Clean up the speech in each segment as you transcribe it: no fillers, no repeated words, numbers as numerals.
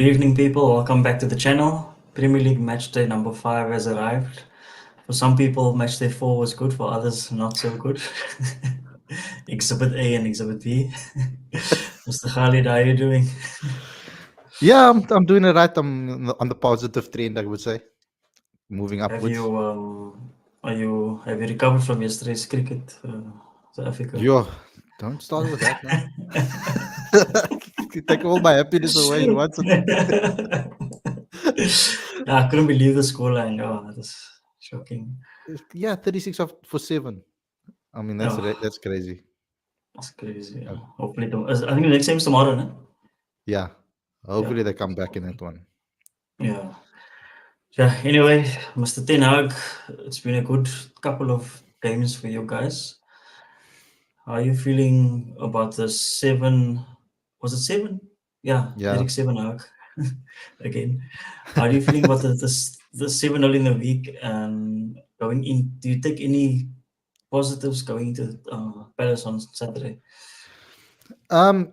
Good evening, people. Welcome back to the channel. Premier League Matchday number 5 has arrived. For some people, Matchday 4 was good, for others, not so good. Exhibit A and Exhibit B. Mr. Khalid, how are you doing? Yeah, I'm doing it right. I'm on the positive trend, I would say, moving Have upwards. you have you recovered from yesterday's cricket, South Africa? Yo, don't start with that now. You take all my happiness away in once. I couldn't believe the scoreline. Oh, that's shocking. Yeah, 36 for 7. I mean, Oh, that's crazy. that's crazy. Uh, Hopefully, I think the next game is tomorrow, no? Yeah, Yeah. hopefully they come back in that one. Yeah. Yeah. Anyway, Mr. Ten Hag, it's been a good couple of games for you guys. How are you feeling about the seven? Was it seven? Yeah, Yeah. Eric Seven Hag again. How are you feeling about the 7-0 in the week and going in? Do you take any positives going into Palace on Saturday?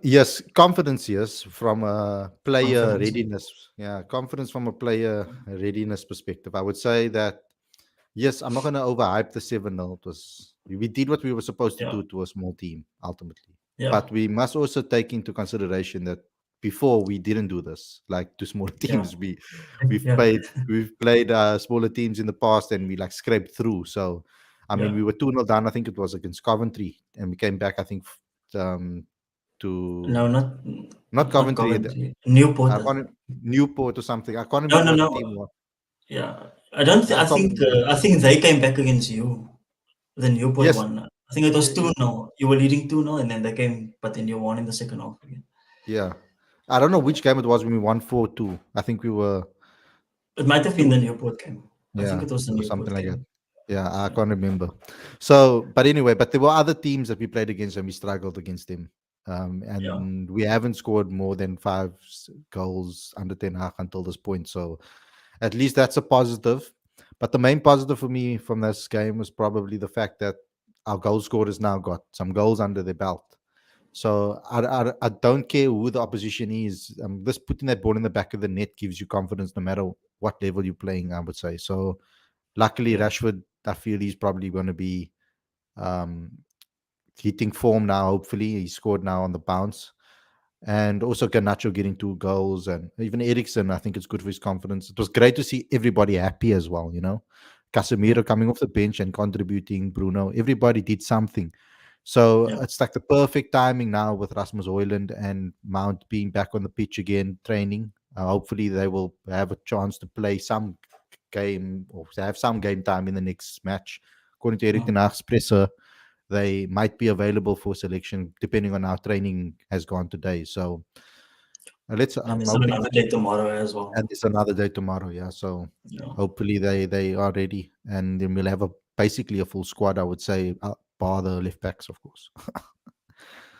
Yes, confidence, yes, from a player Confidence. readiness. Yeah, confidence from a player readiness perspective. I would say that yes, I'm not going to overhype the 7-0. It was we did what we were supposed to Yeah. do to a small team ultimately, Yeah. but we must also take into consideration that before we didn't do this, like to smaller Yeah. teams, we've Yeah. played smaller teams in the past and we like scraped through. So, I mean, Yeah. we were 2-0 down. I think it was against Coventry, and we came back. I think to No, not not Coventry, Coventry. Newport, I I can't think. Newport or something. I can't No, remember no, what the no. team was. Yeah, I don't. I can't remember. I think they came back against you. The Newport Yes, one. I think it was 2-0. You were leading 2-0, and then they came, but then you won in the second half again. yeah. I don't know Yeah. which game it was when we won 4-2. I think we were It might have been 2, the Newport game. I think yeah, it was the or something Newport like that. game. Yeah, I can't remember. So, but anyway, but there were other teams that we played against and we struggled against them. Yeah. And we haven't scored more than goals under Ten Hag until this point. So at least that's a positive. But the main positive for me from this game was probably the fact that our goal scorers now got some goals under their belt. So I don't care who the opposition is. This putting that ball in the back of the net gives you confidence no matter what level you're playing, I would say. So luckily, Yeah. Rashford, I feel he's probably going to be um, hitting form now. Hopefully, he scored now on the bounce. And also Garnacho getting 2 goals, and even Eriksen, I think it's good for his confidence. It was great to see everybody happy as well, Yeah. Casemiro coming off the bench and contributing, Bruno, everybody did something. So Yeah. it's like the perfect timing now with Rasmus Højlund and Mount being back on the pitch again, training. Hopefully, they will have a chance to play some game or to have some game time in the next match. According to Erik Mm. ten Hag's presser, they might be available for selection depending on how training has gone today. So And I'm there's still hoping, another day tomorrow as and well. it's another day tomorrow. Yeah. So Yeah. hopefully they are ready, and then we'll have basically a full squad. I would say, bar the left backs, of course.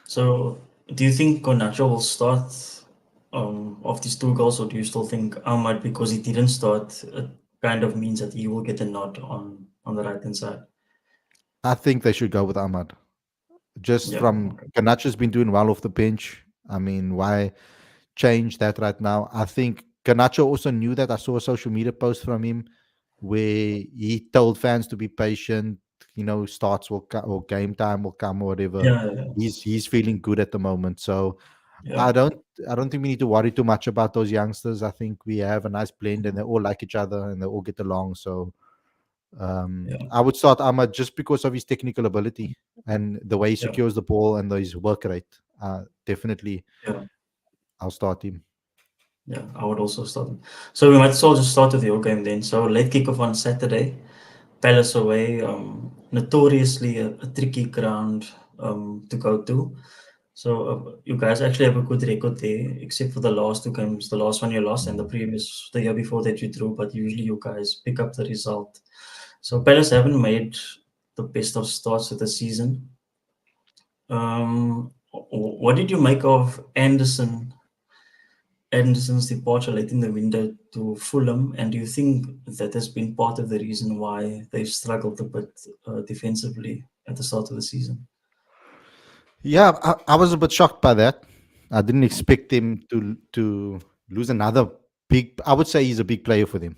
So, do you think Garnacho will start of these 2 goals, or do you still think Ahmad, because he didn't start, it kind of means that he will get a nod on the right hand side? I think they should go with Ahmad. Just Yeah. from Okay. Ganacho's been doing well off the bench. I mean, why change that right now? I think Ganacho also knew that. I saw a social media post from him where he told fans to be patient. Starts will come or game time will come or whatever. Yeah. Yeah. He's feeling good at the moment. So Yeah. I don't I don't think we need to worry too much about those youngsters. I think we have a nice blend and they all like each other and they all get along. So Yeah. I would start Ahmad just because of his technical ability and the way he Yeah. secures the ball and his work rate. Definitely, Yeah. I'll start him. Yeah. I would also start. So we might as well just start with your game then. So late kickoff on Saturday, Palace away. Notoriously a tricky ground to go to. So you guys actually have a good record there, except for the last 2 games. The last one you lost, and the year before that you drew. But usually you guys pick up the result. So Palace haven't made the best of starts of the season. What did you make of Anderson's departure late in the window to Fulham, and do you think that has been part of the reason why they've struggled a bit defensively at the start of the season? Yeah, I was a bit shocked by that. I didn't expect him to. lose another big. I would say he's a big player for them.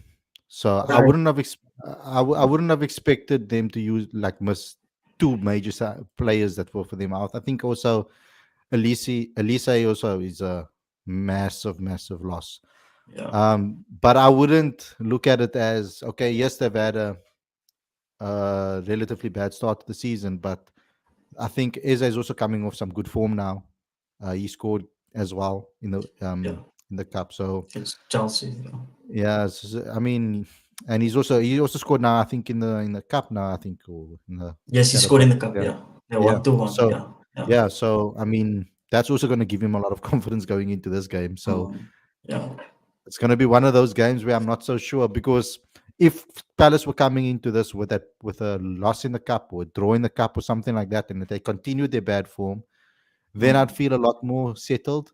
So I Right. wouldn't have I wouldn't have expected them to use like miss two major players that were for them out. I think also Elise also is a massive loss. Yeah. But I wouldn't look at it as okay. Yes, they've had a relatively bad start to the season, but I think Eze is also coming off some good form now. He scored as well Yeah. in the cup. So It's Chelsea. Yeah. yeah, I mean, and he also scored now. I think in the cup now. I think or in the Yes, he scored Carabao. in the cup. Yeah, Yeah. Yeah. yeah. 1-2-1. So Yeah. Yeah. yeah, so I mean, that's also going to give him a lot of confidence going into this game. So Mm. Yeah. it's going to be one of those games where I'm not so sure because if Palace were coming into this with a loss in the cup or a draw in the cup or something like that, and if they continue their bad form, then I'd Mm. feel a lot more settled.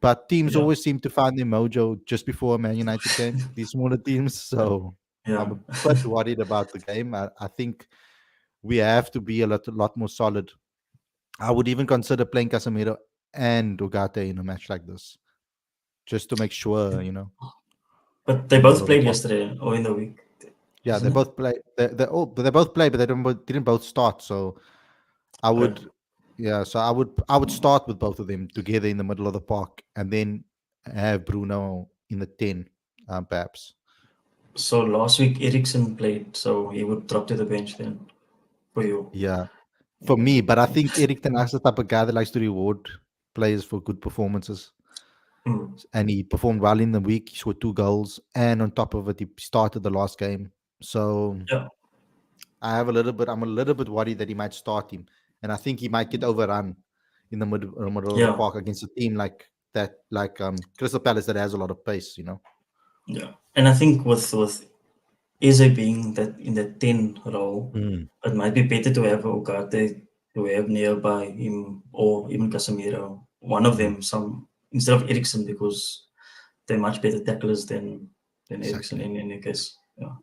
But teams Yeah. always seem to find their mojo just before a Man United game, these smaller teams. So Yeah. I'm a bit worried about the game. I think we have to be a lot more solid. I would even consider playing Casemiro and Ugarte in a match like this, just to make sure, But they in the both middle of the played park. yesterday or in the week, Yeah, they isn't it? both play. They both play, but they didn't both start. So I Right. would, yeah. So I would start with both of them together in the middle of the park, and then have Bruno in the 10, perhaps. So last week Eriksen played, so he would drop to the bench then for you. Yeah, for me. But I think Eric Ten Hag's the type of guy that likes to reward players for good performances, Mm. and he performed well in the week. He scored 2 goals, and on top of it, he started the last game. So Yeah. I'm a little bit worried that he might start him, and I think he might get overrun in the middle of the Yeah. park against a team like that, like Crystal Palace that has a lot of pace. Yeah. And I think with Eze being that in the 10 role, Mm, it might be better to have Ugarte to have nearby him or even Casemiro, one of mm, them, some instead of Eriksen because they're much better tacklers than Eriksen exactly. in any case. Yeah.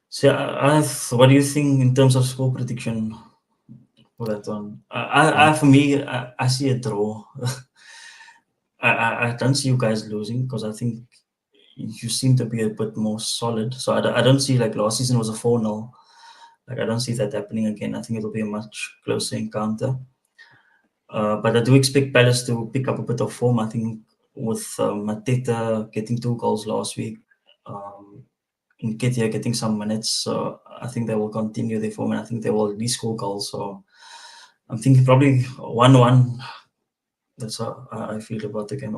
So what do you think in terms of score prediction for that one? Uh, For me, I see a draw. I don't see you guys losing because I think you seem to be a bit more solid. So I don't see like last season was a 4-0. Like I don't see that happening again. I think it'll be a much closer encounter. But I do expect Palace to pick up a bit of form. I think with Mateta getting 2 goals last week, um, Nketiah getting some minutes, so I think they will continue their form and I think they will at least score goals. So I'm thinking probably 1-1. That's how I feel about the game.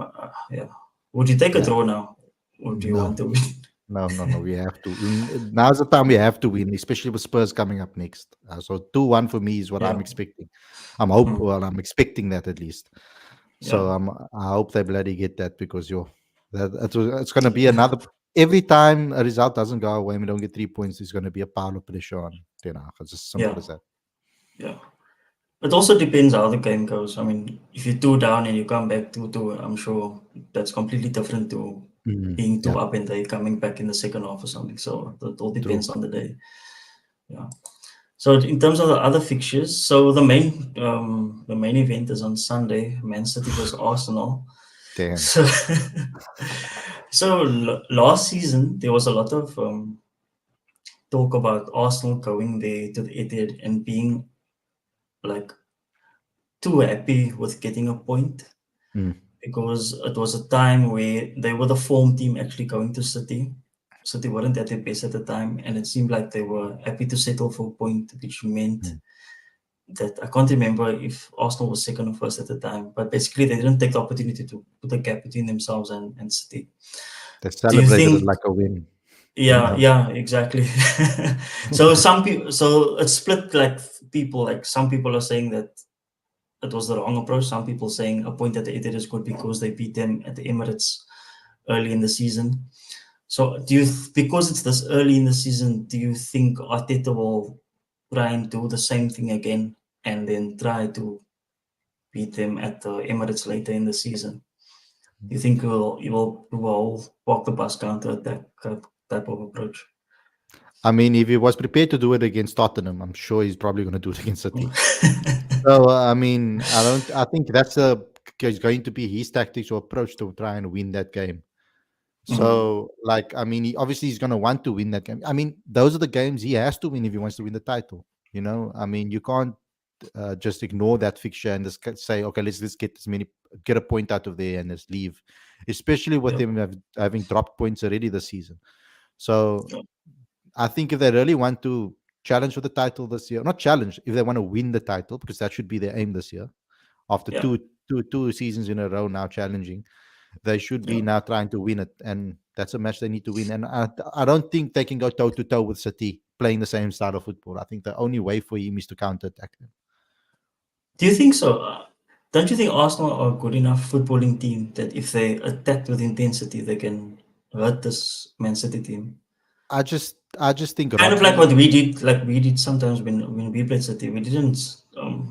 Yeah. Would you take a yeah, draw now? Or do you no, want to win? no, no, no. We have to. Now's the time we have to win, especially with Spurs coming up next. So 2-1 for me is what I'm Yeah. expecting. Mm. Well, I'm expecting that at least. So Yeah. I hope they bloody get that because it's going to be another. Every time a result doesn't go away and we don't get 3 points, there's going to be a pile of pressure on Ten Hag. It's just simple Yeah. as that. Yeah. It also depends how the game goes. I mean, if you're 2 down and you come back 2-2, I'm sure that's completely different to being Yeah, 2 up and they coming back in the second half or something. So it all true. depends on the day. Yeah. So in terms of the other fixtures, so the main event is on Sunday, Man City versus Arsenal. Damn. So last season there was a lot of talk about Arsenal going there to the Etihad and being like too happy with getting a point Mm, because it was a time where they were the form team actually going to City. City weren't at their best at the time, and it seemed like they were happy to settle for a point, which meant mm. that I can't remember if Arsenal was second or first at the time, but basically they didn't take the opportunity to put a gap between themselves and City. They Do you celebrated it think? like a win. Yeah, yeah, exactly. So some people, so it's split like people. Like some people are saying that it was the wrong approach. Some people saying a point at the Etihad is good because they beat them at the Emirates early in the season. So because it's this early in the season, do you think Arteta will try and do the same thing again and then try to beat them at the Emirates later in the season? Do you think he will walk the bus counter attack type of approach? I mean, if he was prepared to do it against Tottenham, I'm sure he's probably going to do it against City. So I mean, I don't. I think that's is going to be his tactics or approach to try and win that game. Mm. So, like, I mean, obviously he's going to want to win that game. I mean, those are the games he has to win if he wants to win the title. I mean, you can't just ignore that fixture and just say, okay, let's get get a point out of there and just leave. Especially with Yeah. him having dropped points already this season. So Yeah. I think if they really want to challenge for the title this year, not challenge, if they want to win the title, because that should be their aim this year, after Yeah. two seasons in a row now challenging, they should Yeah. be now trying to win it, and that's a match they need to win. And I don't think they can go toe to toe with City playing the same style of football. I think the only way for him is to counter attack them. Do you think so? Don't you think Arsenal are a good enough footballing team that if they attack with intensity, they can hurt this Man City team? I just think Kind of like what Rodri. we did sometimes when we played City. We didn't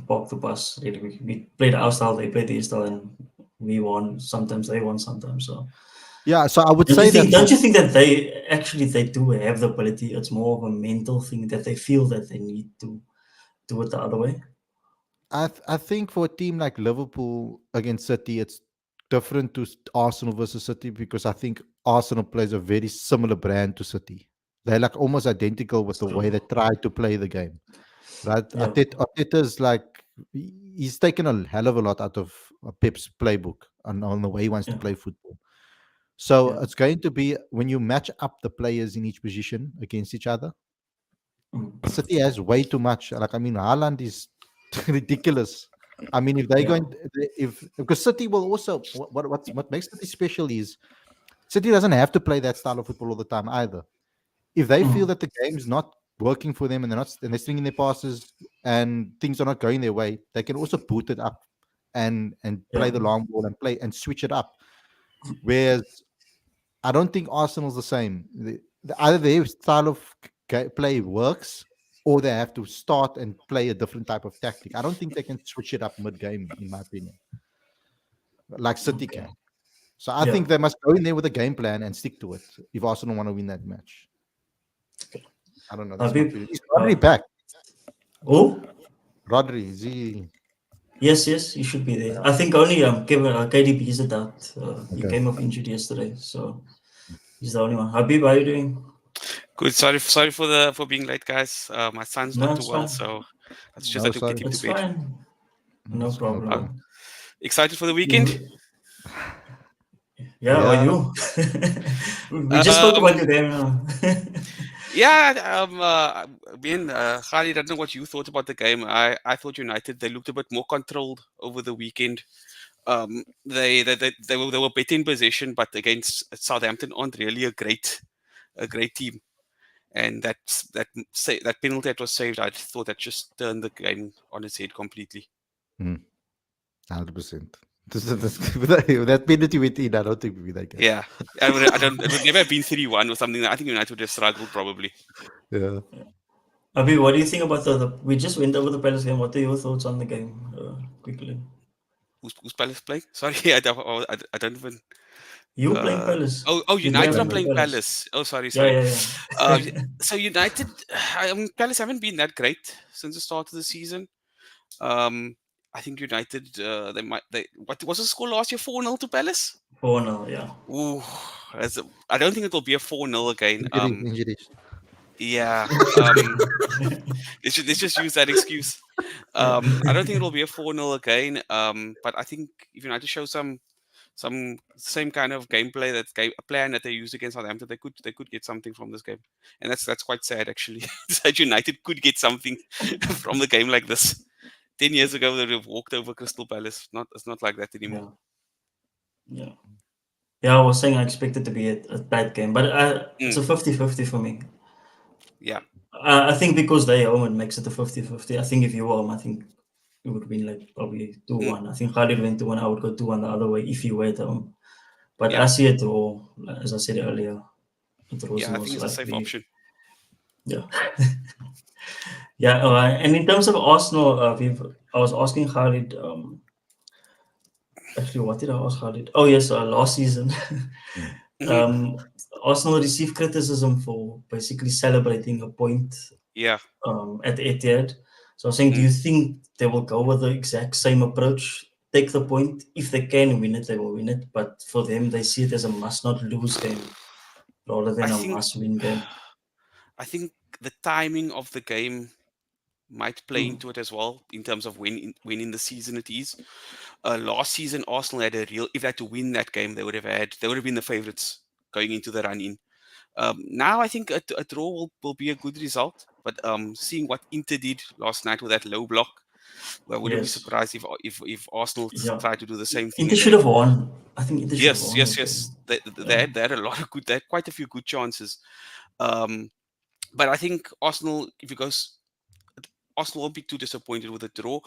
park the bus. Really. We played our style, they played their style, and we won. Sometimes they won, sometimes. So Yeah, so I would don't you say that think? for Don't you think that they do have the ability? It's more of a mental thing that they feel that they need to do it the other way. I think for a team like Liverpool against City, it's different to Arsenal versus City because I think Arsenal plays a very similar brand to City. They're like almost identical with the So way they try to play the game. Right? yeah, Arteta's like he's taken a hell of a lot out of Pep's playbook on the way he wants to yeah, play football. So yeah, it's going to be when you match up the players in each position against each other. mm, City has way too much. Like I mean, Haaland is ridiculous. I mean, if they're yeah, going, if because City will also what makes City special is City doesn't have to play that style of football all the time either. If they feel mm, that the game's not working for them and they're stringing their passes and things are not going their way, they can also boot it up and play yeah, the long ball and play and switch it up. Whereas I don't think Arsenal's the same. Either their style of play works or they have to start and play a different type of tactic. I don't think they can switch it up mid game, in my opinion, like City okay, can. So I yeah. think they must go in there with a game plan and stick to it if Arsenal want to win that match. I don't know. That's my Habib, opinion. Is uh, Rodri back? oh, Rodri, is he yes, he should be there. I think only Kevin KDB is it out. He okay? came off injured yesterday, so he's the only one. Habib, how are you doing? Good. Sorry for being late, guys. My son's not No, too it's well, fine. so that's just No, had to get sorry. him to It's bed. fine. No No Uh, problem. problem. excited for the weekend? You, yeah, or Yeah. you? We just spoke Um, about your game now. yeah. Ben, Khalid, I don't know what you thought about the game. I thought United they looked a bit more controlled over the weekend. They were better in possession, but against Southampton aren't really a great team. And that penalty that was saved, I thought that just turned the game on its head completely. 100%. With that penalty within, I don't think we win that game. Yeah, it would never have been 3-1 or something. I think United would have struggled probably. Yeah. Habib, what do you think about the? We just went over the Palace game. What are your thoughts on the game? Quickly. Who's Palace playing? Sorry, I don't even. You playing Palace? You United are didn't play playing Palace. Palace. Palace. Oh, sorry, Yeah, sorry. yeah, Uh, yeah. so United, I mean, Palace haven't been that great since the start of the season. Um, I think United, what was the score last year? 4-0 to Palace. 4-0, yeah. Ooh, I don't think it will be a 4-0 again. Injuries. Yeah. Let's just use that excuse. Yeah, I don't think it'll be a 4-0 again. But I think if United show some same kind of gameplay a plan that they used against Southampton, they could get something from this game, and that's quite sad actually. That United could get something from the game like this. 10 years ago, they would have walked over Crystal Palace. It's not like that anymore. yeah, yeah. Yeah, I was saying I expect it to be a bad game, but it's Mm, a 50-50 for me. yeah, I think because they home, it makes it a 50-50. I think if you were home, I think it would win like probably mm, 2-1. I think Khalid went 2-1. I would go 2-1 the other way if you were at home. But yeah, I see it all, as I said earlier, it was yeah. I think most it's a safe likely. option. Yeah. Yeah. And in terms of Arsenal, I was asking Khalid, actually, what did I ask Khalid? Oh, yes, last season. Mm. Hmm. um, Arsenal received criticism for basically celebrating a point Yeah. at the Etihad. So I was saying, do Mm. you think they will go with the exact same approach take the point. If they can win it, they will win it. But for them, they see it as a must not lose game rather I than a think must win game. I think the timing of the game might play Mm, into it as well in terms of when in the season it is. Last season, Arsenal had a real. If they had to win that game, they would have been the favourites going into the run in. Now I think a draw will be a good result. But seeing what Inter did last night with that low block, I wouldn't be yes. surprised if Arsenal Yeah. try to do the same thing Inter should again. have won. I think Inter should have Yes, won yes, that game. yes. Yeah. They had a lot of good. They had quite a few good chances. Um, but I think Arsenal, if it goes, Arsenal won't be too disappointed with a draw.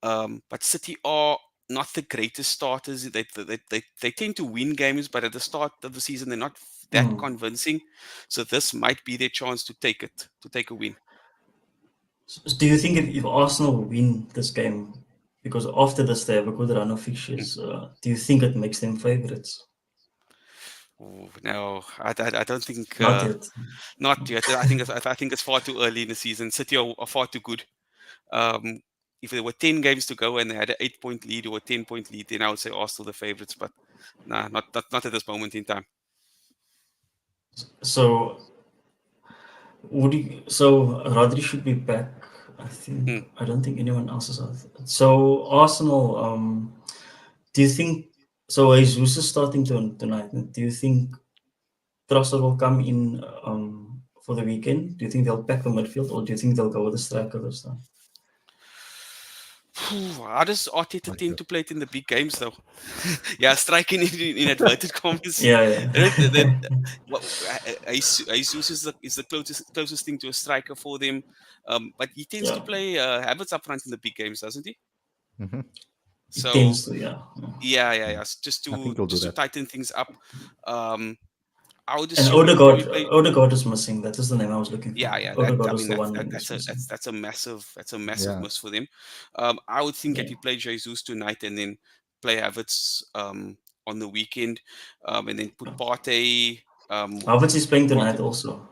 But City are not the greatest starters. They tend to win games, but at the start of the season, they're not that Mm. convincing. So this might be their chance to take a win. Do you think if Arsenal win this game, because after this they have a good run of Mm. fixtures, do you think it makes them favourites? Oh, no, I don't think Not yet. not yet. I think it's far too early in the season. City are far too good. Um, if there were 10 games to go and they had an 8-point lead or a 10-point lead, then I would say Arsenal the favourites. But nah, not at this moment in time. So so Rodri should be back. I think. Mm. I don't think anyone else is out. So Arsenal. Do you think? So Jesus is starting tonight. Do you think Trossard will come in for the weekend? Do you think they'll pack the midfield, or do you think they'll go with the striker this time? How does Arteta Like, tend to play it in the big games, though? Yeah, striking in inverted commas. Yeah, They don't, yeah, what, Jesus is the closest thing to a striker for them. But he tends to yeah. play Havertz up front in the big games, doesn't he? mhm. It So tends to, yeah. yeah. I think he'll do Just to that. tighten things up. Um, I would And assume he would probably play. Odegaard is missing. That is the name I was looking for. Yeah. That Odegaard I was mean the one name that's that's missing. that's a massive Yeah. miss for them. I would think that Yeah. he play Jesus tonight and then play Havertz on the weekend, and then put Partey. Havertz is playing tonight Partey also.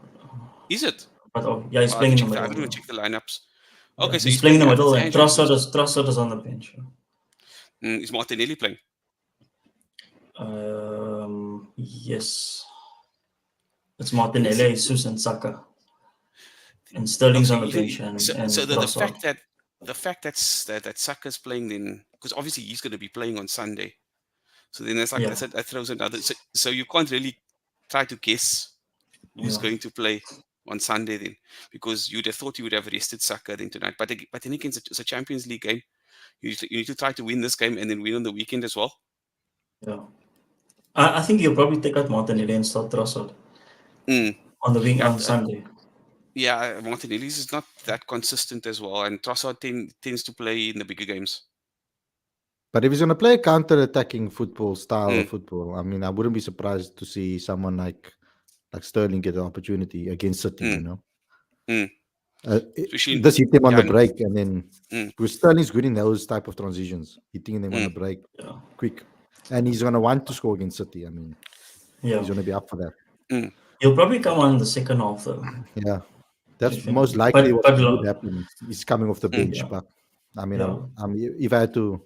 is it? But yeah, he's I have playing to in the check I middle. don't even Yeah, check the lineups. yeah. Okay, so He's he's playing in playing the Havertz middle, and and Jesus. Trossard is on the bench. Is Martinelli playing? Yes, it's And Martinelli, see, Jesus, and Saka, and oh, Sterling's so on the even bench, so and the Trossard. fact that that Saka's playing then because obviously he's going to be playing on Sunday. So then it's like Yeah, that throws another. So you can't really try to guess who's yeah, going to play on Sunday then, because you'd have thought you would have rested Saka then tonight. But then again, it's a Champions League game. You need to try to win this game and then win on the weekend as well. yeah. I think you'll probably take out Martinelli and start Trossard Mm. on the wing Yeah, on Sunday. yeah. Martinelli's is not that consistent as well, and Trossard tends to play in the bigger games. But if he's going to play a counter-attacking football style of Mm. football, I mean, I wouldn't be surprised to see someone like Sterling get an opportunity against City. Mm. Mm. Especially, Just hit him on yeah. the break, and then Mm. because Sterling's good in those type of transitions, hitting them on the Mm. break Yeah, quick, and he's going to want to score against City. I mean, yeah. he's going to be up for that. Mm. He'll probably come on in the second half though. Yeah, that's most Definitely. likely what But would happen. He's coming off the Mm. bench, yeah, but I mean, yeah, if I had to,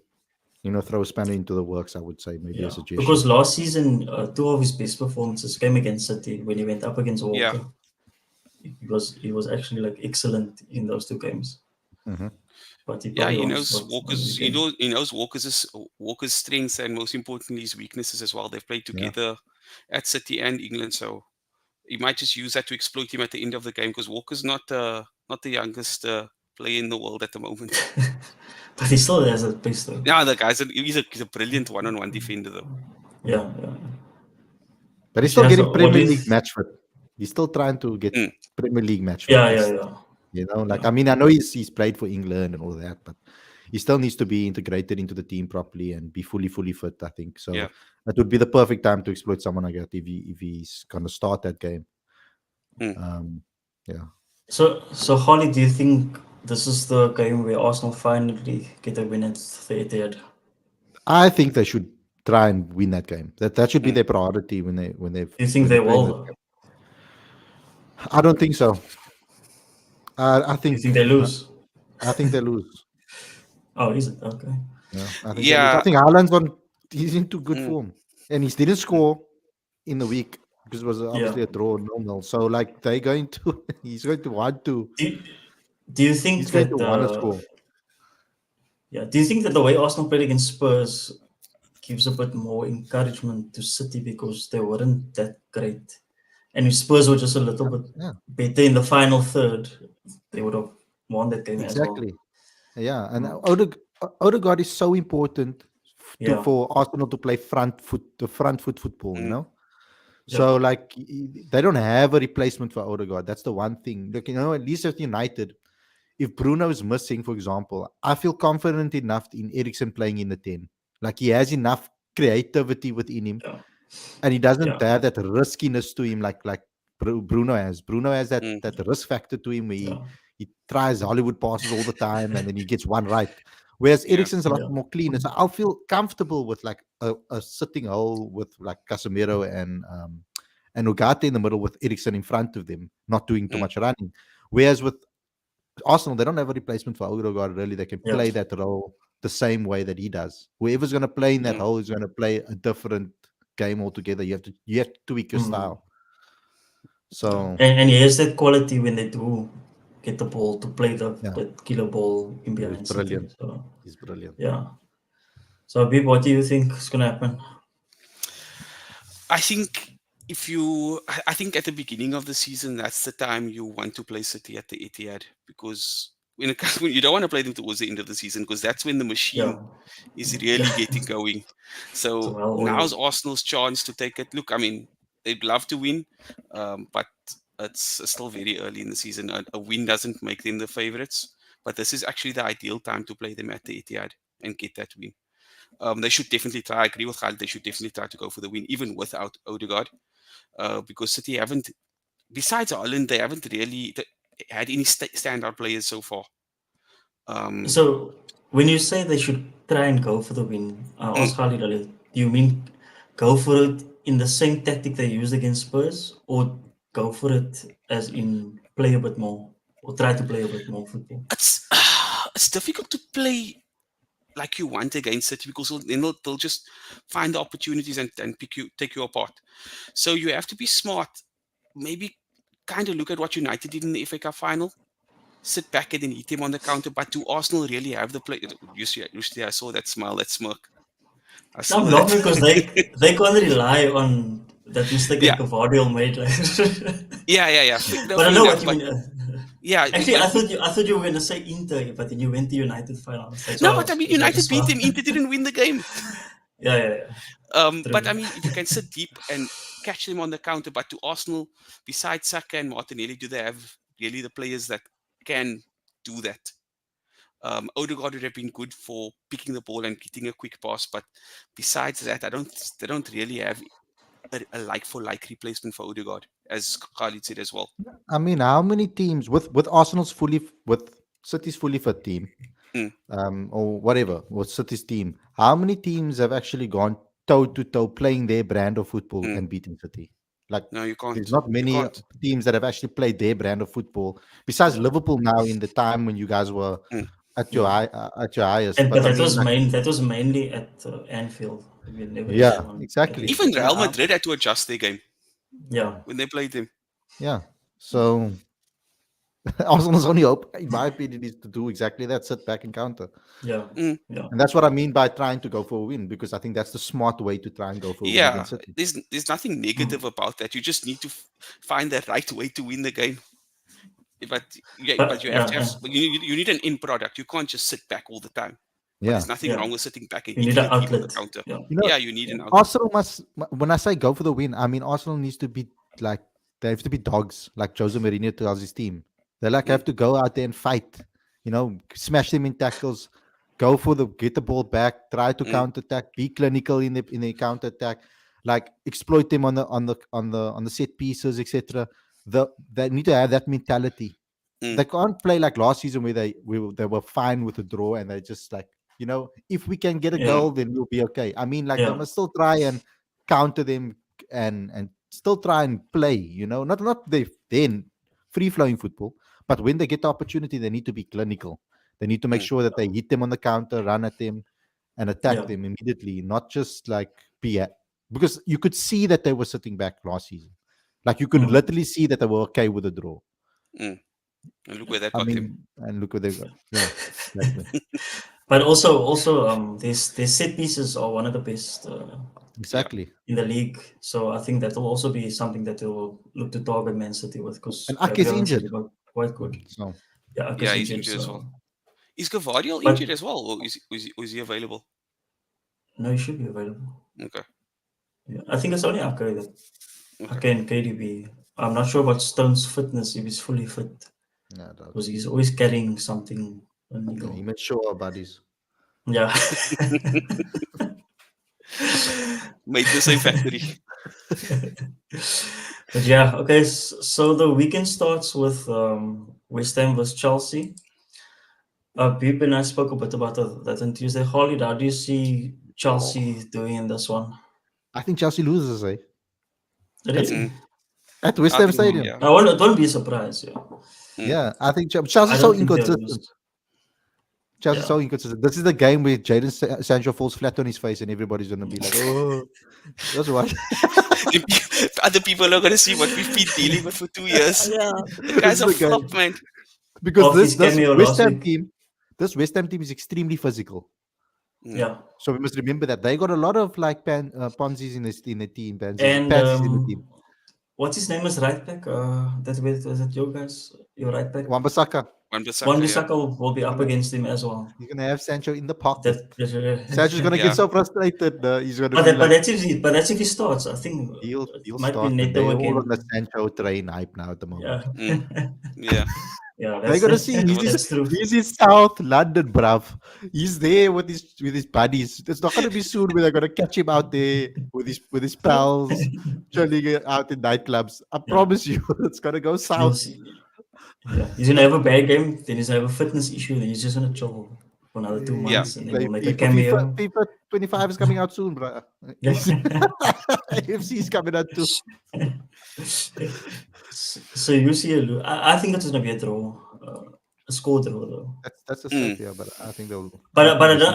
throw a spanner into the works, I would say maybe a yeah. suggestion. Because last season, two of his best performances came against City when he went up against Yeah. Walker. He was actually like excellent in those two games. Hmm. But he Yeah, probably he won't knows start on the Walker's. weekend. He knows Walker's strengths and most importantly his weaknesses as well. They've played Yeah. together at City and England, so he might just use that to exploit him at the end of the game because Walker's not the youngest player in the world at the moment. But he still has a pace though. Yeah, the guy's he's a brilliant one-on-one defender though. Yeah, yeah. But he's She still has getting Premier always. League match fit. He's still trying to get Mm. Premier League match fit. Yeah, yeah, yeah. I mean, I know he's played for England and all that, but he still needs to be integrated into the team properly and be fully fit. I think so. Yeah. That would be the perfect time to exploit someone like that if he's gonna start that game. Mm. Yeah. So Holly, do you think this is the game where Arsenal finally get a win at the Etihad? I think they should try and win that game. That should be Mm. their priority when they Do you think they will? Though? I don't think so. I Do you think think they lose? I think they lose. Oh, is it okay? Yeah, I think that is. I Yeah. think Haaland's on. He's into good Mm, form, and he didn't mm. score in the week because it was Yeah. obviously a draw, 0-0. So like they're going to. He's going to want to. Do you, do you He's think going to that want to score. yeah, do you think that the way Arsenal played against Spurs gives a bit more encouragement to City because they weren't that great? And if Spurs were just a little bit Yeah, better in the final third, they would have won that game as well. exactly. Yeah, and Mm. Odegaard is so important to Yeah. for Arsenal to play front foot football. You Mm. know, Yep. so like they don't have a replacement for Odegaard. That's the one thing. Look, at least at United, if Bruno is missing, for example, I feel confident enough in Eriksen playing in the 10. Like he has enough creativity within him, Yeah. and he doesn't Yeah. have that riskiness to him like Bruno has. Bruno has Mm. that risk factor to him where Yeah. he tries Hollywood passes all the time and then he gets one right. Whereas Yeah. Eriksen's a lot Yeah. more clean. So I'll feel comfortable with like a sitting hole with like Casemiro and Ugarte in the middle with Eriksen in front of them, not doing too Mm. much running. Whereas with Arsenal, they don't have a replacement for Odegaard really. They can Yeah. play that role the same way that he does. Whoever's going to play in that Mm. role is going to play a different game altogether. You have to tweak your Mm. style. Yeah. So And he has that quality when they do get the ball to play yeah, the killer ball in he's behind City. brilliant. So He's brilliant. yeah. So Bib, what do you think is gonna happen? I think I think at the beginning of the season, that's the time you want to play City at the Etihad, because when it comes, when you don't want to play them towards the end of the season, because that's when the Yeah. machine is Yeah. really getting going. So So well now's oiled. Arsenal's chance to take it. Look, I mean, they'd love to win, but it's still very early in the season. A win doesn't make them the favourites, but this is actually the ideal time to play them at the Etihad and get that win. They should definitely try. I agree with Khalid. They should definitely try to go for the win, even without Odegaard, because City haven't, besides Ireland, they haven't really had any standout players so far. Um, So when you say they should try and go for the win, mm, ask Khalid earlier, do you mean go for it in the same tactic they used against Spurs, or go for it as in play a bit more, or try to play a bit more football? it's it's difficult to play like you want against City, because then they'll just find the opportunities and take you apart. So you have to be smart. Maybe kind of look at what United did in the FA Cup final. Sit back and then hit him on the counter. But do Arsenal really have the play? Usually I saw that smile, that smirk. I No, saw I'm that. laughing because they can't rely on that mistake that Yeah, Gavardiol made. Like. yeah. No, But I fair know what enough. you But mean. yeah, Actually, I thought you were gonna say Inter, but then you went to United final. no, but I So mean, it's like a United beat smile. them. Inter didn't win the game. Yeah. But True. I mean, if you can sit deep and catch them on the counter, but to Arsenal, besides Saka and Martinelli, do they have really the players that can do that? Odegaard would have been good for picking the ball and getting a quick pass, but besides that, they don't really have a like for like replacement for Odegaard, as Khalid said as well. I mean, how many teams with Arsenal's with City's fully fit team, Mm, or whatever, with City's team, how many teams have actually gone toe to toe playing their brand of football mm. and beaten City? Like, No, you there's can't. not You many can't. teams that have actually played their brand of football besides Yeah. Liverpool now in the time when you guys were Mm. Yeah. at your highest. And But but I mean, like, that was mainly at Anfield. We never really yeah, won at exactly. Even Etihad. Real Madrid had to adjust their game Yeah. when they played them. Yeah. So Arsenal's only hope, in my opinion, is to do exactly that: sit back and counter. Yeah. Mm. Yeah. And that's what I mean by trying to go for a win, because I think that's the smart way to try and go for a win Yeah, against City. there's nothing negative Mm. about that. You just need to find the right way to win the game. But yeah, but But you have to have. But you need an end product. You can't just sit back all the time. But Yeah. there's nothing yeah. wrong with sitting back and You need hitting an a team on the outlet. counter. Yeah. You know, Yeah, you need an outlet. Arsenal must, when I say go for the win, I mean Arsenal needs to be like, they have to be dogs, like Jose Mourinho tells his team. They like Mm, have to go out there and fight, smash them in tackles, go for get the ball back, try to mm, counter attack, be clinical in the counter attack, like exploit them on the set pieces, etc. They need to have that mentality. mm, They can't play like last season where they were fine with a draw and they just like, if we can get a Yeah. goal, then we'll be okay. I mean, like they Yeah. must still try and counter them and still try and play, not they then free flowing football, but when they get the opportunity, they need to be clinical. They need to make mm, sure that they hit them on the counter, run at them, and attack Yeah. them immediately, not just like because you could see that they were sitting back last season. Like you could Mm. literally see that they were okay with the draw. Mm. And look where that I got them. mean, and look what they got. Yeah, exactly. But also, these set pieces are one of the best Yeah. Exactly. in the league. So I think that will also be something that they'll look to target Man City with because And Ake is Gabriel and injured. Saliba are quite good. So Yeah, Yeah, Aka's he's injured, injured as well. so Is Gavardiol injured but as well, or is he available? no, he should be available. Okay. Yeah, I think it's only Ake that Okay. Ake and KDB. I'm not sure about Stone's fitness if he's fully fit yeah, that, because he's always carrying something yeah, he illegal. made sure our buddies. Yeah. Made the same factory. But yeah, okay. So the weekend starts with West Ham versus Chelsea. Beep and I spoke a bit about that on Tuesday. Holly, how do you see Oh, Chelsea doing in this one? I think Chelsea loses, eh? At, Really? Mm. at West I Ham think, Stadium. yeah. I won't be surprised. Yeah, Mm. Yeah, I think I Chelsea's so don't think they'll inconsistent. lose. Chelsea's Yeah, so inconsistent. This is the game where Jadon Sancho falls flat on his face, and everybody's gonna be like, "Oh, that's right." Other people are gonna see what we've been dealing with for 2 years. Yeah, The this guy's is a the game flop, man. because off this his this cameo West last Ham week. team, this West Ham team is extremely physical. Mm. Yeah, So we must remember that they got a lot of like Ponzi's in the team, and pansies in the team. what's his name is right back? That was it your guys? Your right back. Wan-Bissaka, Wan Wan-Bissaka, yeah. Bissaka will be up gonna against him as well. he's gonna have Sancho in the pocket. Sancho's That gonna get Yeah. so frustrated. He's gonna but be like, that's if he starts. I think it he'll might be start, and they Neto all on the again. Sancho train hype now at the Yeah, moment. Mm. Yeah. yeah, They're gonna see That was that's true. he's in South London, bruv. He's there with his buddies. It's not gonna be soon where they're gonna catch him out there with his pals, chilling out in nightclubs. I Yeah, promise you, it's gonna go you'll south. see. Yeah, he's gonna have a bad game. Then he's gonna have a fitness issue. Then he's just gonna chill for another two yeah. months, and then Play he'll make a FIFA. cameo. FIFA 25 is coming out soon, bruh. Yeah. AFC is coming out too. So you see, I think it's gonna be a draw, a score draw though. That's a Mm. safe, yeah, but I But think West I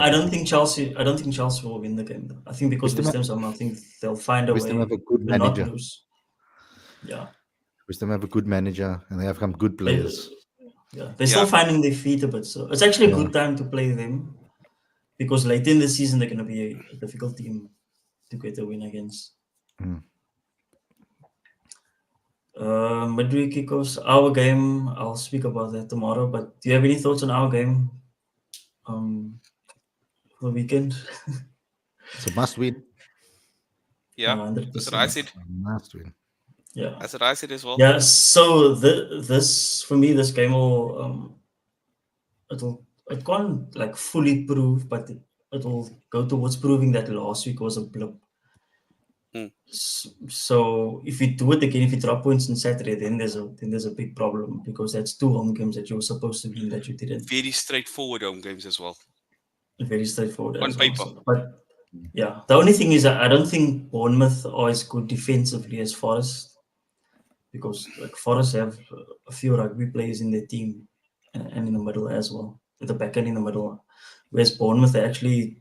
Ham, don't think Chelsea. I don't think Chelsea will win the game. Though. I think because West Ham, West Ham somehow, I think they'll find a West Ham have way a good to not manager. lose. Yeah, West Ham have a good manager, and they have some good they, players. yeah, they're still Yeah. finding their feet a bit. So it's actually a Yeah. good time to play them because late in the season they're gonna be a difficult team to get a win against. Mm. Midweek kickoffs, our game. I'll speak about that tomorrow. But do you have any thoughts on our game? For the weekend. It's a must win. Yeah. Hundred That's what I percent. said. Must win. Yeah. That's what I said as well. Yeah. So this for me, this game will it can't like fully prove, but it'll go towards proving that last week was a blip. Mm. So if you do it again, if you drop points on Saturday, then there's a big problem because that's two home games that you were supposed to win that you didn't. Very straightforward home games as well. Very straightforward On as well. paper. But yeah, the only thing is that I don't think Bournemouth are as good defensively as Forest because like Forest have a few rugby players in their team and in the middle as well, at the back end in the middle. Whereas Bournemouth they actually,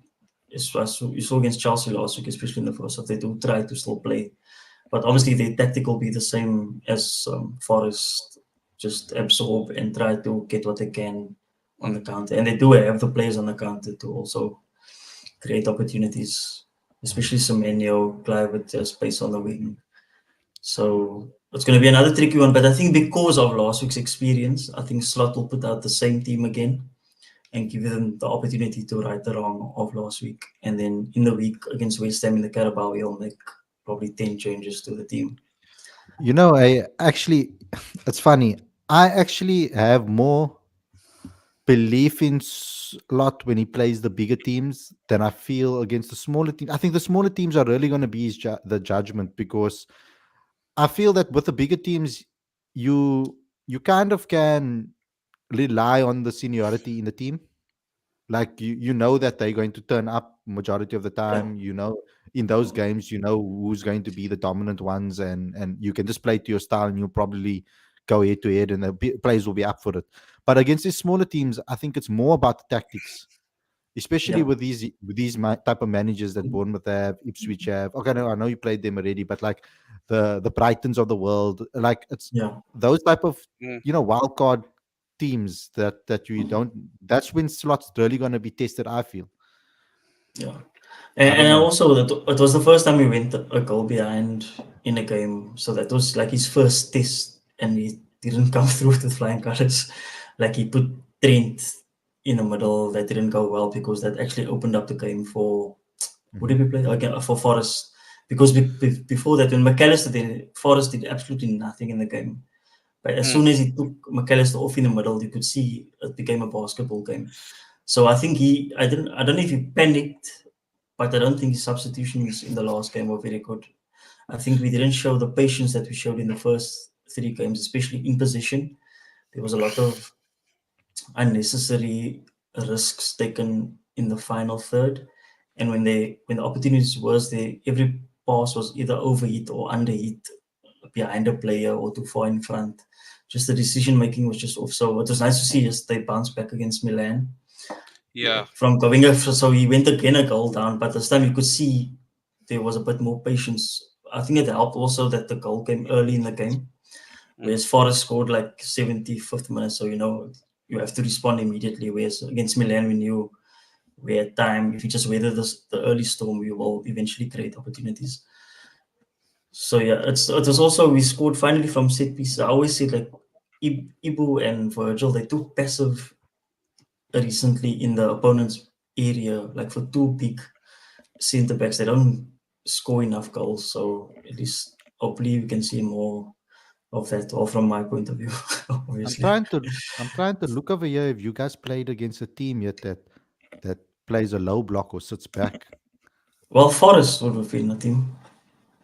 you saw against Chelsea last week, especially in the first half, they do try to still play, but obviously their tactic will be the same as Forest, just absorb and try to get what they can on the counter, and they do have the players on the counter to also create opportunities, especially Semenyo, Clive with space on the wing. So it's going to be another tricky one. But I think because of last week's experience, I think Slot will put out the same team again and give them the opportunity to right the wrong of last week. And then in the week against West Ham in the Carabao, he'll make probably 10 changes to the team. You know, I actually, it's funny. I actually have more belief in Slot when he plays the bigger teams than I feel against the smaller teams. I think the smaller teams are really going to be the judgment because I feel that with the bigger teams, you kind of can rely on the seniority in the team. Like you know that they're going to turn up majority of the Yeah. time. You know, in those games, you know who's going to be the dominant ones, and you can just play to your style, and you'll probably go head to head, and the players will be up for it. But against these smaller teams, I think it's more about the tactics. especially Yeah, with these type of managers that Bournemouth have, Ipswich have. Okay, no, I know you played them already, but like the Brightons of the world, like it's yeah, those type of Mm. wild card teams that you don't. That's when slots really going to be tested. I feel. yeah. I don't And know. also, it was the first time we went a goal behind in a game. So that was like his first test, and he didn't come through with flying colors. Like he put Trent in the middle. That didn't go well because that actually opened up the game for who Hmm. did we play again for Forest. Because before that, when McAllister did, Forest did absolutely nothing in the game. But as Mm. soon as he took McAllister off in the middle, you could see it became a basketball game. So I think I don't know if he panicked, but I don't think his substitutions in the last game were very good. I think we didn't show the patience that we showed in the first three games, especially in position. There was a lot of unnecessary risks taken in the final third, and when the opportunities was there, every pass was either overhit or underhit behind a player or too far in front. Just the decision making was just off. So it was nice to see us they bounced back against Milan Yeah. from going up. So he went again a goal down, but this time you could see there was a bit more patience. I think it helped also that the goal came early in the game, Mm. whereas Forest scored like 75th minute. So you have to respond immediately. Whereas against Milan, we knew we had time. If you just weather the early storm, we will eventually create opportunities. So yeah, it was also we scored finally from set pieces. I always say like Ibu and Virgil they took passive recently in the opponent's area, like for two big centre backs, they don't score enough goals. So at least hopefully we can see more of that, or from my point of view, I'm obviously. trying to I'm trying to look over here if you guys played against a team yet that plays a low block or sits back. Well, Forest would have been a team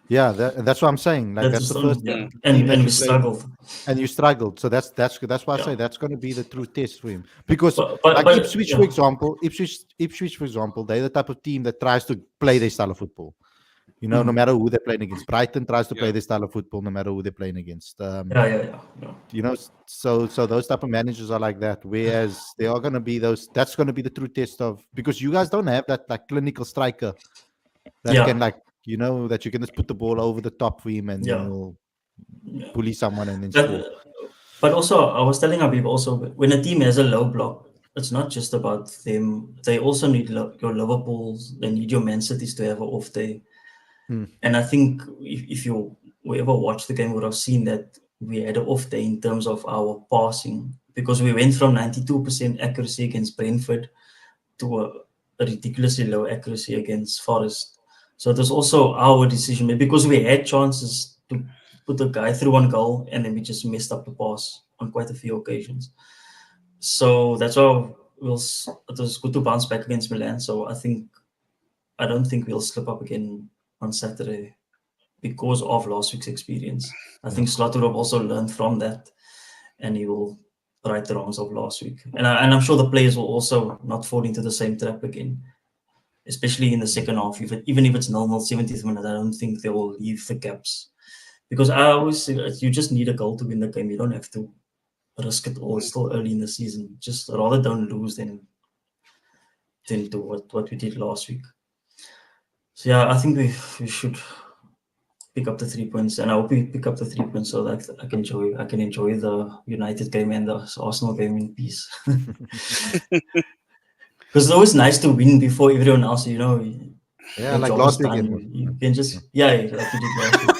Yeah, that's what I'm saying. Like that that's was the on, first yeah, Mm. team that and you we played struggled. and you struggled. So that's why I Yeah, say that's going to be the true test for him. Because like but Ipswich, for yeah, example, Ipswich, for example, they're the type of team that tries to play their style of football. No mm, matter who they're playing against. Brighton tries to play Yeah. their style of football, no matter who they're playing against. yeah. So those type of managers are like that. Whereas they are going to be those. That's going to be the true test of because you guys don't have that like clinical striker that can Yeah, like that you can just put the ball over the top for him and then yeah, he'll yeah. bully someone and then score. But but also, I was telling our people also when a team has a low block, it's not just about them. They also need your Liverpools. They need your Man Cities to have an off day. Hmm. And I think if you whoever watched the game would have seen that we had an off day in terms of our passing because we went from 92% accuracy against Brentford to a ridiculously low accuracy against Forest. So it was also our decision because we had chances to put the guy through one goal and then we just messed up the pass on quite a few occasions. So that's why it was good to bounce back against Milan. So I don't think we'll slip up again on Saturday because of last week's experience. I Yeah. think Slot would have also learned from that and he will right the wrongs of last week. And I'm sure the players will also not fall into the same trap again, especially in the second half. Even if it's 0-0, 70th minute, I don't think they will leave the gaps. Because I always say that you just need a goal to win the game. You don't have to risk it all. It's Mm. still early in the season. Just rather don't lose than do what we did last week. So yeah, I think we should pick up the 3 points, and I hope we pick up the 3 points so that I can enjoy the United game and the Arsenal game in peace. Because it's always nice to win before everyone else. Yeah, Your like job is last done. weekend. You can just like you did last week.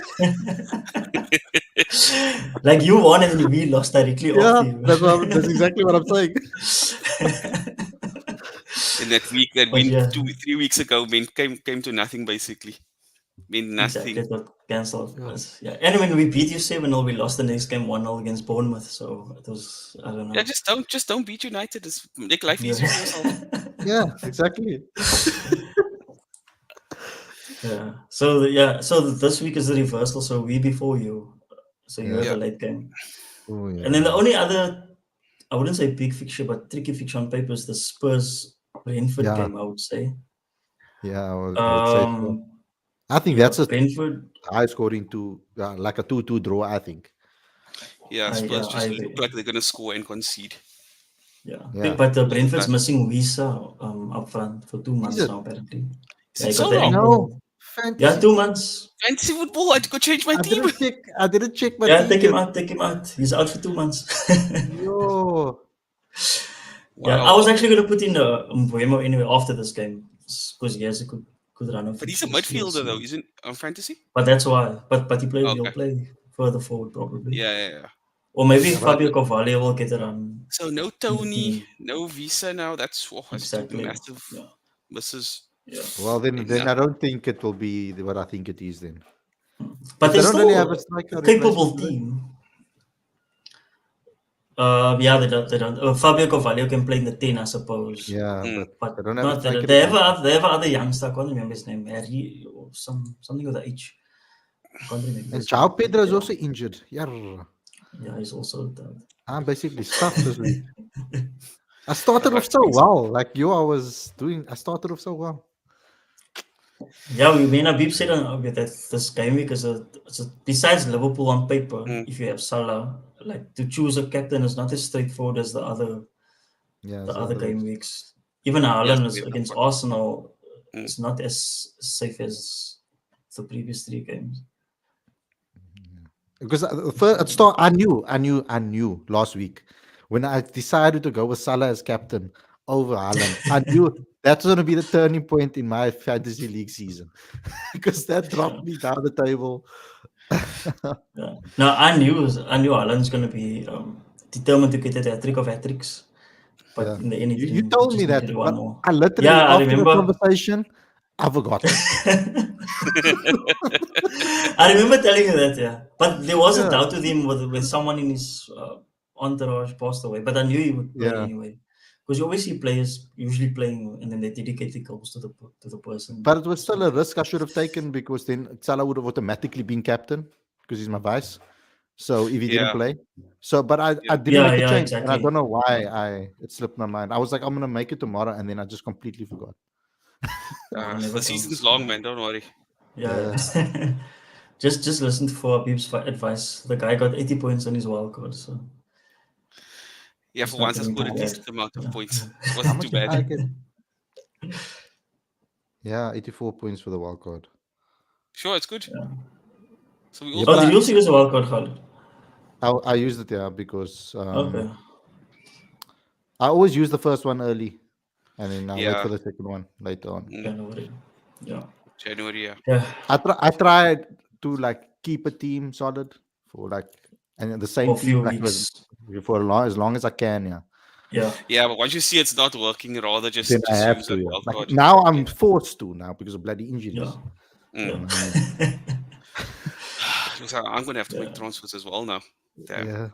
Like you won and then we lost directly Yeah, after you. that's exactly what I'm saying. In that week, that But win yeah, 3 weeks ago came to nothing basically. Meant exactly. nothing. It got cancelled. Yeah. Yeah. And when we beat you 7-0, we lost the next game 1-0 against Bournemouth. So it was I don't Yeah, know. just don't beat United. Just make life Yeah. easier for yourself. Yeah, exactly. Yeah. So this week is the reversal. So we before you. So you Yeah. have Yeah. a late game. Oh And then the yeah. only other I wouldn't say big fixture, but tricky fixture on paper is the Spurs Brentford Yeah. game, I would say. Yeah, I would say so. Um I think yeah, that's a Brentford high scoring to like a 2-2 draw, I think. Yeah, I Spurs yeah, I just look agree. like they're gonna score and concede. Yeah. But It was Brentford's bad. missing Visa up front for 2 Is months it? now, apparently. Is Yeah, it he got so the long? No. ankle. Yeah, Fantasy. 2 months. Fantasy football, I could change my I team. didn't check. I didn't check my Yeah, team take him yet. out, take him out. He's out for 2 months. Yo. Yeah, I Wow, was okay. actually going to put in Mbuemo anyway after this game because he has a good run of But he's a fixtures. We'll midfielder though, see. isn't on fantasy? But that's why. But he'll Okay. play further forward probably. Yeah. Or maybe Yeah, but Fabio Carvalho will get a run So no in the Tony, team. no Visa now. That's two Exactly. massive Yeah. misses. Yeah. well, then Yeah. I don't think it will be what I think it is then, But because they they're don't really have a still striker a replacement. capable Do they? team. Yeah, they don't. They don't. Fabio Carvalho can play in the 10, I suppose. Yeah, Mm. but they But don't have a not striker they have replacement. other youngster. I can't remember his name. Harry or something with the H. I can't remember And his João name. Pedro is Yeah, also injured. Yeah, yeah, he's also that. I'm basically stuffed this week. I started off But so well. Like you, I started off so well. Yeah, we mean Abib said that this game week besides Liverpool on paper, mm, if you have Salah, like to choose a captain is not as straightforward as Yeah, the it's the other other game weeks. weeks. Even yes, Haaland we is have against one. Arsenal. Mm. It's not as safe as the previous 3 games. Because first at start, I knew last week when I decided to go with Salah as captain over Haaland. I knew that's going to be the turning point in my fantasy league season because that Yeah, dropped me down the table. yeah. No, I knew Haaland's going to be determined to get a hat-trick of hat-tricks, but Yeah, in the end, you he told me just needed that, one but more. I literally Yeah, I after the remember. conversation, I forgot. I remember telling you that, yeah. But there was a Yeah, doubt with him with someone in his entourage passed away. But I knew he would play yeah. anyway. Because you always see players usually playing and then they dedicate the goals to the person. But it was still a risk I should have taken because then Salah would have automatically been captain because he's my vice. So if he didn't Yeah, play, so but I yeah. didn't Yeah, make the yeah, change, and I don't exactly. know why it slipped my mind. I was like, I'm gonna make it tomorrow, and then I just completely forgot. No, never The season's counts. long, man. Don't worry. Yeah, Yeah, yeah. Just listen for Abib's advice. The guy got 80 points on his wild card, so Yeah, it's for not once I going to scored be a bad. decent amount of Yeah. points. how Wasn't too much did bad. I get? Yeah, 84 points for the wild card. Sure, it's good. Yeah. So we all Yeah, Oh, but did finished you also decent. use a wild card, Khalid? I used it, yeah, because Okay. I always use the first one early, and then I wait Yeah. for the second one later on. Mm, January. Yeah. January, yeah. Yeah. I tried to like keep a team solid for like and the For same a few team like weeks. for as long as I can, yeah. Yeah. Yeah, but once you see it's not working, rather Then I just have use to, that yeah. wild Like card. now Yeah. I'm forced to now because of bloody Yeah. injuries. Mm. You know Yeah. what I mean? So I'm gonna have to make Yeah. transfers as well now. Damn. Yeah.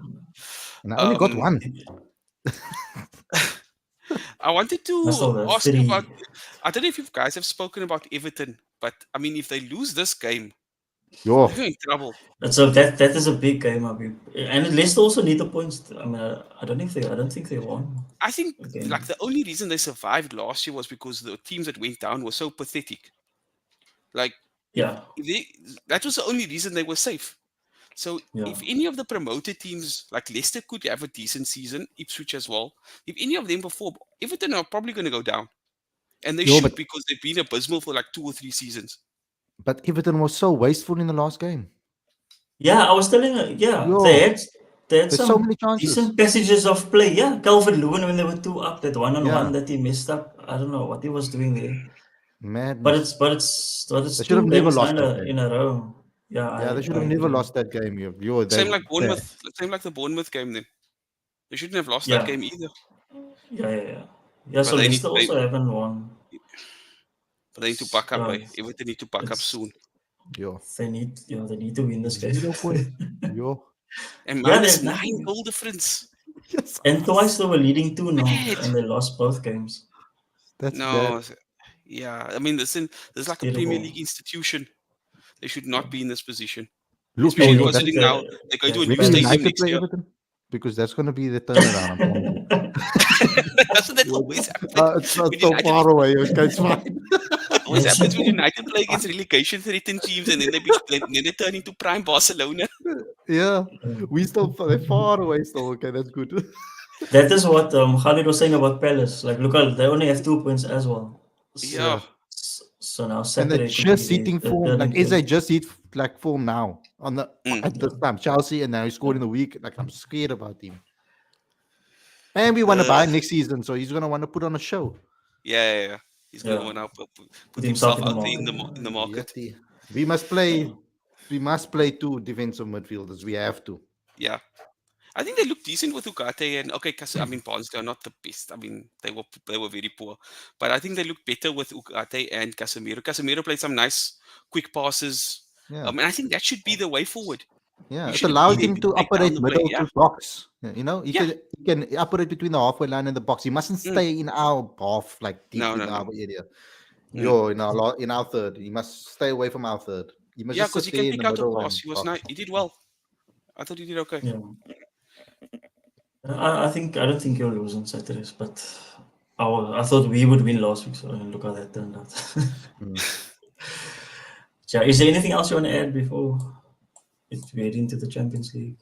And I only got Um, one. I wanted I still to have ask you about. 3. I don't know if you guys have spoken about Everton, but I mean, if they lose this game, Yo, they're in trouble. That is a big game, Abib. And Leicester also need the points. I mean, I don't think they won I think like again. the only reason they survived last year was because the teams that went down were so pathetic. Like Yeah. if they, that was the only reason they were safe. So Yeah. if any of the promoted teams like Leicester could have a decent season, Ipswich as well, if any of them perform, Everton are probably going to go down, and they yo, should because they've been abysmal for like 2 or 3 seasons. but Everton was so wasteful in the last game. Yeah, I was telling her, yeah, Yo, they had there's so some many chances. decent passages of play. Yeah, Calvert Lewin when they were 2 up, that one Yeah, that he messed up. I don't know what he was doing there. But madness. it's They should have two never games lost now that game. in a row. Yeah, Yeah, they should I have never agree. lost that game. Yo, Same like Bournemouth, same like the Bournemouth game. Then they shouldn't have lost that Yeah, game either. yeah. Yeah, But so Leicester also haven't won. they need to buck up. Yeah, Everton need to buck up it's soon. yo, they need to win this game. 0 points. Yo, And Yeah, minus there's 9 nothing. goal difference. yes, And twice they were leading 2-0 Bad. and they lost both games. that's bad. No, yeah. I mean, there's like a Premier Terrible. League institution. They should not be in this position. Look, Oh, Especially yo, next that week considering now they're going they to a have to new maybe play. stadium United next play year. Everton because that's going to be the turnaround. I'm telling you. Doesn't that always happen It's not with so United? far away. Okay, it's fine. It always Next happens when United play against relegation-threatened teams, and then then they turn into prime Barcelona. Yeah, they're far away still. Okay, that's good. That is what Khalid was saying about Palace. Like, look, they only have 2 points as well. Yeah. Yeah. So now And they're Saturday could be just hitting the form. Like turning is they point. just hit like form now on the Mm. at this time. Chelsea and now he scored in the week. Like I'm scared about him. And we want to Uh, buy next season, so he's gonna want to put on a show. yeah. He's gonna Yeah, want to put put himself himself in the out there market. in the market. Yeti. We must play. Yeah. We must play two defensive midfielders. We have to. Yeah. I think they look decent with Ugarte and okay, I mean Barnsley are not the best. I mean they were very poor, but I think they look better with Ugarte and Casemiro. Casemiro played some nice quick passes, Yeah. and I think that should be the way forward. Yeah, You it shouldn't be allows there. him You to break down operate the play. middle Yeah, to box. You know, yeah. he can operate between the halfway line and the box. He mustn't Mm. stay in our half, like deep No, in no, no. our area. Mm. Yo, in our third, he must stay away from our third. He must Yeah, just because sit he there can in the pick out a middle pass. and He was box. nice. He did well. I thought he did okay. Yeah. I don't think you'll lose on Saturdays, but I thought we would win last week, so look how that turned out. Mm. Yeah, is there anything else you want to add before we head into the Champions League?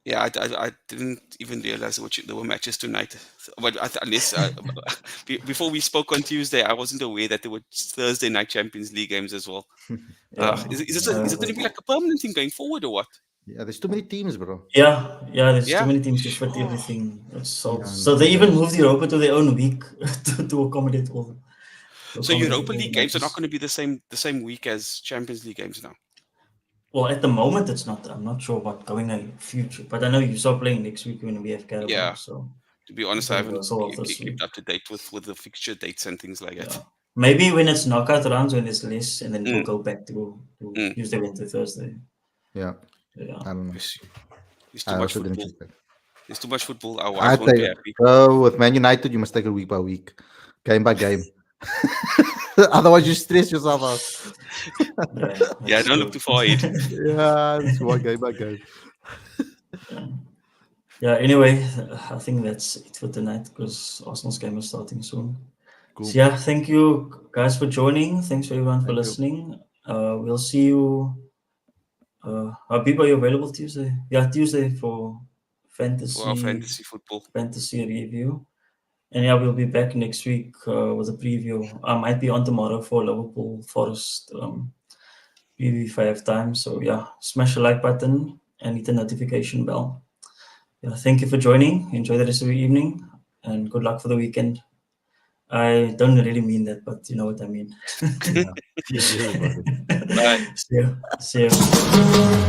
Yeah, I didn't even realize there were matches tonight. But unless before we spoke on Tuesday, I wasn't aware that there were Thursday night Champions League games as well. Yeah, Is it going to be like a permanent thing going forward or what? Yeah, there's too many teams, bro. yeah. There's too Yeah. many teams to fit Oh. everything. So, Yeah, so they even moved Europa to their own week to accommodate all. To So accommodate Europa all the League games are not matches. going to be the same week as Champions League games now. Well, at the moment, it's not. I'm not sure about going in future, but I know you start playing next week when we have Carabao. Yeah. So To be honest, the I haven't reversal of this kept week. up to date with the fixture dates and things like Yeah, that. maybe when it's knockout rounds when it's less, and then we'll Mm, go back to mm. Tuesday, Wednesday, Thursday. yeah. Yeah, I don't know. There's too I much also didn't football. check that. There's too much football. Our I wives won't take be it. happy. With Man United, you must take it week by week, game by game. Otherwise, you stress yourself out. yeah, Yeah, that's don't look true. too far ahead. Yeah, it's one game by game. Yeah. Anyway, I think that's it for tonight because Arsenal's game is starting soon. Cool. So yeah, thank you guys for joining. Thanks everyone for Thank you. listening. We'll see you. Habib, are you available Tuesday? Yeah, Tuesday for For our fantasy fantasy football. review. And yeah, we'll be back next week with a preview. I might be on tomorrow for Liverpool Forest preview if I have time. So yeah, smash the like button and hit the notification bell. Yeah, thank you for joining. Enjoy the rest of your evening and good luck for the weekend. I don't really mean that, but you know what I mean. Yeah. Cheers, everybody. Bye. See you.